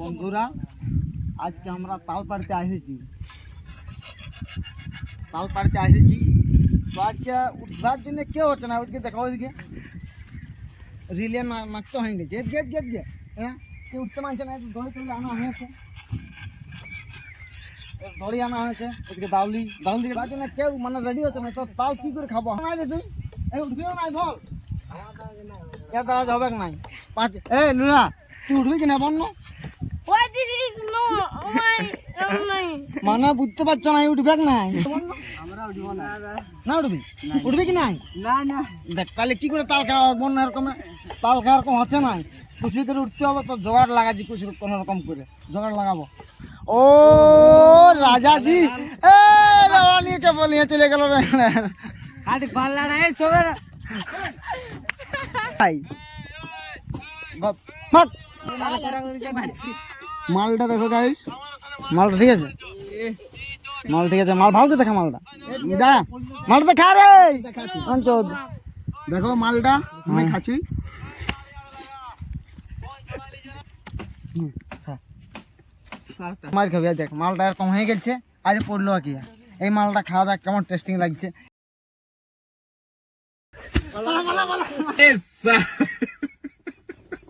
বন্ধুরা আজকে আমরা তাল পাড়তে এসেছি তো আজকে উঠবার জন্য কেউ হচ্ছে না। ওইদিকে দেখো, ওইদিকে রিলে মারতে হয়ে গেছে। গেট হ্যাঁ, কেউ উঠতে মানছে না। দড়ি তুলে আনা হয়েছে, দড়ি আনা হয়েছে। ওইদিকে দাউলি দিকে তার জন্য কেউ মানে রেডি হচ্ছে না। তো তাল কি করে খাবো? নাই রে তুই, এই উঠবিও নাই বল, এর দ্বারা হবে নাই। পাঁচ লুলা, তুই উঠবি কিনা বল না? মানে বুঝতে পারছো না, উঠবে নাই? না উঠবি কি নাই? না দেখ তাহলে কি করে তাল খাওয়া বন এরকম তাল খাওয়ার কম হচ্ছে নাই। কুচি করে উঠতে হবে তো জোগাড় লাগাচ্ছি, কুচি কোনো রকম করে জোগাড় লাগাবো। ও রাজাজি নিয়ে কে বলিয়ে চলে গেল রে। মালটা দেখো গাইস, মালটা ঠিক আছে, মাল ভালো করে দেখা। মালটা দেখা রে, দেখো মালটা আমি খাচ্ছি। মাল খাবি, দেখ মালটা এরকম হয়ে গেছে। আজ পড়লো কি এই মালটা খাওয়া যাক, কেমন টেস্টিং লাগছে।